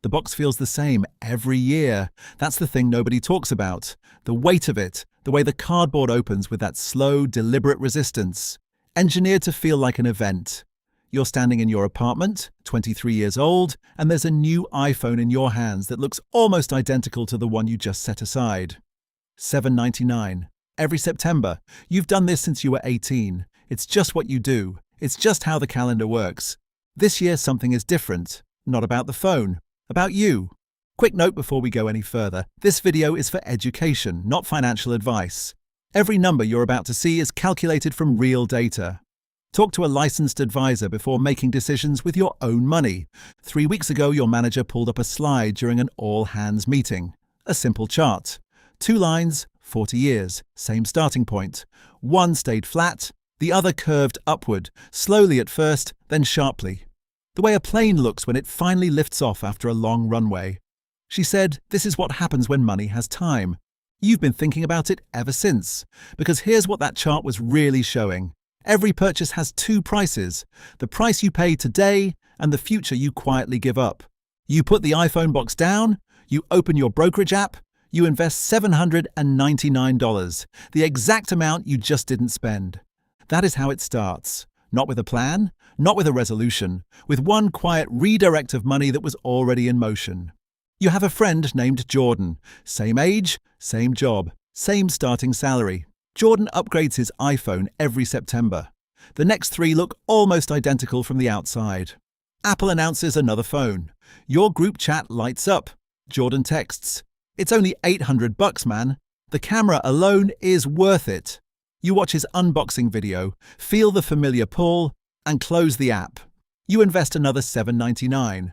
The box feels the same every year. That's the thing nobody talks about. The weight of it, the way the cardboard opens with that slow, deliberate resistance. Engineered to feel like an event. You're standing in your apartment, 23 years old, and there's a new iPhone in your hands that looks almost identical to the one you just set aside. $7.99. Every September. You've done this since you were 18. It's just what you do. It's just how the calendar works. This year something is different. Not about the phone. About you. Quick note before we go any further. This video is for education, not financial advice. Every number you're about to see is calculated from real data. Talk to a licensed advisor before making decisions with your own money. 3 weeks ago, your manager pulled up a slide during an all-hands meeting. A simple chart. 2 lines, 40 years, same starting point. One stayed flat, the other curved upward, slowly at first, then sharply. The way a plane looks when it finally lifts off after a long runway. She said, this is what happens when money has time. You've been thinking about it ever since. Because here's what that chart was really showing. Every purchase has 2 prices. The price you pay today and the future you quietly give up. You put the iPhone box down, you open your brokerage app, you invest $799, the exact amount you just didn't spend. That is how it starts. Not with a plan, not with a resolution, with one quiet redirect of money that was already in motion. You have a friend named Jordan. Same age, same job, same starting salary. Jordan upgrades his iPhone every September. The next 3 look almost identical from the outside. Apple announces another phone. Your group chat lights up. Jordan texts, "It's only $800, man. The camera alone is worth it." You watch his unboxing video, feel the familiar pull, and close the app. You invest another $799.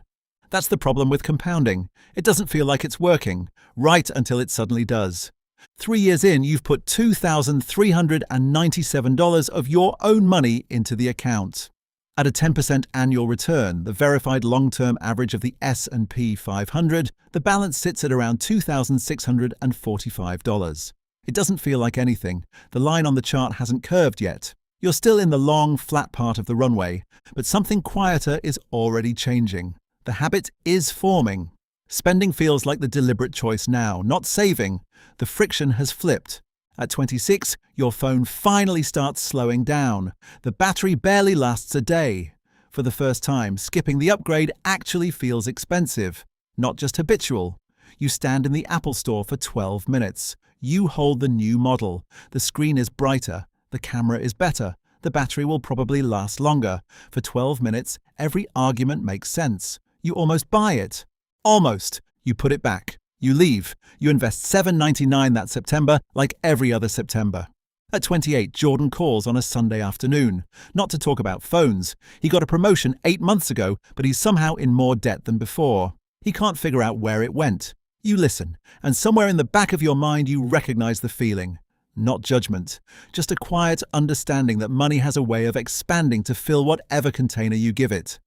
That's the problem with compounding. It doesn't feel like it's working, right until it suddenly does. 3 years in, you've put $2,397 of your own money into the account. At a 10% annual return, the verified long-term average of the S&P 500, the balance sits at around $2,645. It doesn't feel like anything. The line on the chart hasn't curved yet. You're still in the long, flat part of the runway, but something quieter is already changing. The habit is forming. Spending feels like the deliberate choice now, not saving. The friction has flipped. At 26, your phone finally starts slowing down. The battery barely lasts a day. For the first time, skipping the upgrade actually feels expensive, not just habitual. You stand in the Apple Store for 12 minutes. You hold the new model. The screen is brighter. The camera is better. The battery will probably last longer. For 12 minutes, every argument makes sense. You almost buy it. Almost. You put it back. You leave. You invest $799 that September, like every other September. At 28, Jordan calls on a Sunday afternoon. Not to talk about phones. He got a promotion 8 months ago, but he's somehow in more debt than before. He can't figure out where it went. You listen, and somewhere in the back of your mind you recognize the feeling. Not judgment. Just a quiet understanding that money has a way of expanding to fill whatever container you give it.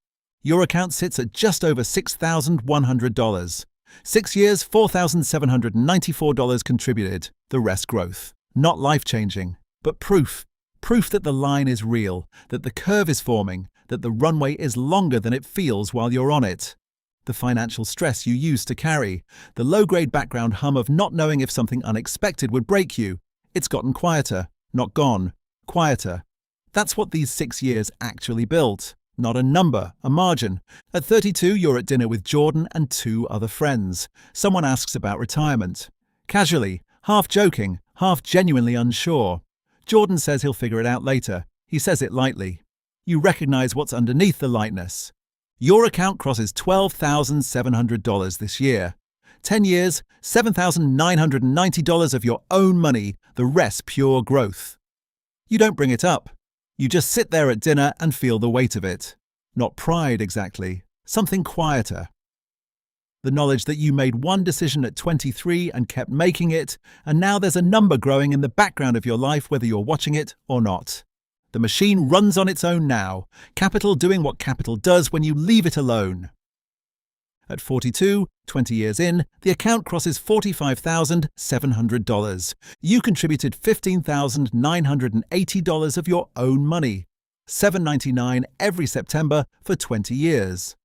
Your account sits at just over $6,100. 6 years, $4,794 contributed, the rest growth. Not life-changing, but proof. Proof that the line is real, that the curve is forming, that the runway is longer than it feels while you're on it. The financial stress you used to carry, the low-grade background hum of not knowing if something unexpected would break you. It's gotten quieter, not gone, quieter. That's what these 6 years actually built. Not a number, a margin. At 32, you're at dinner with Jordan and 2 other friends. Someone asks about retirement. Casually, half joking, half genuinely unsure. Jordan says he'll figure it out later. He says it lightly. You recognize what's underneath the lightness. Your account crosses $12,700 this year. 10 years, $7,990 of your own money, the rest pure growth. You don't bring it up. You just sit there at dinner and feel the weight of it. Not pride exactly, something quieter. The knowledge that you made one decision at 23 and kept making it, and now there's a number growing in the background of your life whether you're watching it or not. The machine runs on its own now, capital doing what capital does when you leave it alone. At 42, 20 years in, the account crosses $45,700. You contributed $15,980 of your own money. $799 every September for 20 years.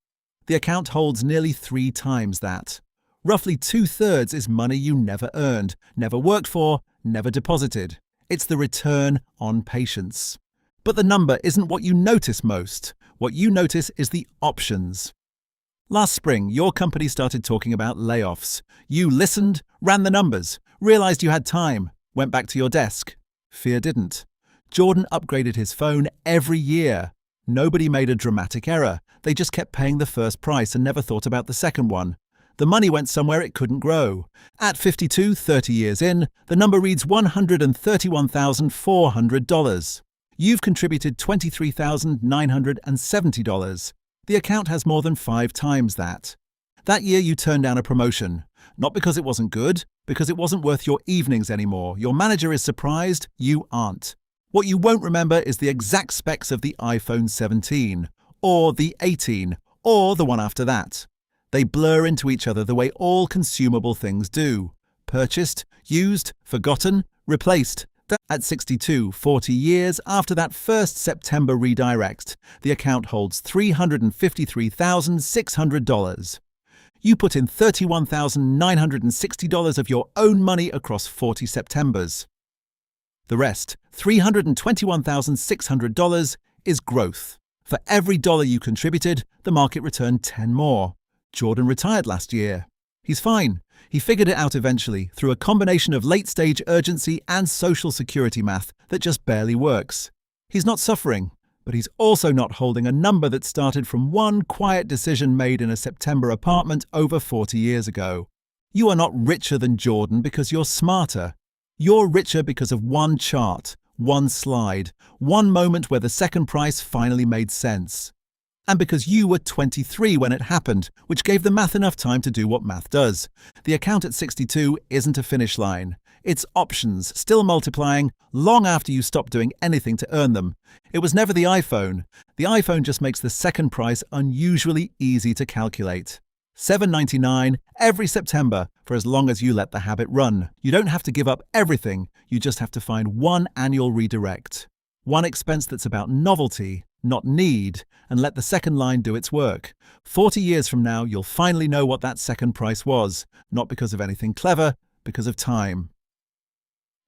The account holds nearly 3 times that. Roughly 2/3 is money you never earned, never worked for, never deposited. It's the return on patience. But the number isn't what you notice most. What you notice is the options. Last spring, your company started talking about layoffs. You listened, ran the numbers, realized you had time, went back to your desk. Fear didn't. Jordan upgraded his phone every year. Nobody made a dramatic error. They just kept paying the first price and never thought about the second one. The money went somewhere it couldn't grow. At 52, 30 years in, the number reads $131,400. You've contributed $23,970. The account has more than 5 times that. That year you turned down a promotion. Not because it wasn't good, because it wasn't worth your evenings anymore. Your manager is surprised, you aren't. What you won't remember is the exact specs of the iPhone 17, or the 18, or the one after that. They blur into each other the way all consumable things do. Purchased, used, forgotten, replaced. At 62, 40 years after that first September redirect, the account holds $353,600. You put in $31,960 of your own money across 40 Septembers. The rest, $321,600, is growth. For every dollar you contributed, the market returned 10 more. Jordan retired last year. He's fine. He figured it out eventually through a combination of late-stage urgency and social security math that just barely works. He's not suffering, but he's also not holding a number that started from one quiet decision made in a September apartment over 40 years ago. You are not richer than Jordan because you're smarter. You're richer because of one chart, one slide, one moment where the second price finally made sense. And because you were 23 when it happened, which gave the math enough time to do what math does. The account at 62 isn't a finish line. It's options, still multiplying, long after you stop doing anything to earn them. It was never the iPhone. The iPhone just makes the second price unusually easy to calculate. $7.99 every September for as long as you let the habit run. You don't have to give up everything, you just have to find one annual redirect. One expense that's about novelty, not need, and let the second line do its work. 40 years from now, you'll finally know what that second price was, not because of anything clever, because of time.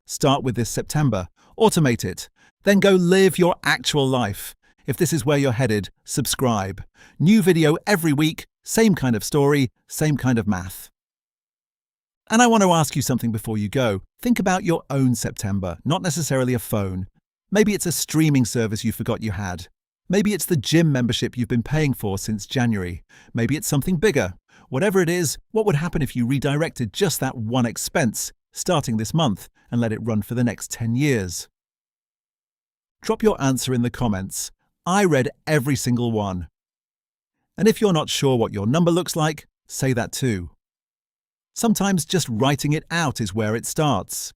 Start with this September, automate it, then go live your actual life. If this is where you're headed, subscribe. New video every week, same kind of story, same kind of math. And I want to ask you something before you go. Think about your own September, not necessarily a phone. Maybe it's a streaming service you forgot you had. Maybe it's the gym membership you've been paying for since January. Maybe it's something bigger. Whatever it is, what would happen if you redirected just that one expense, starting this month, and let it run for the next 10 years? Drop your answer in the comments. I read every single one. And if you're not sure what your number looks like, say that too. Sometimes just writing it out is where it starts.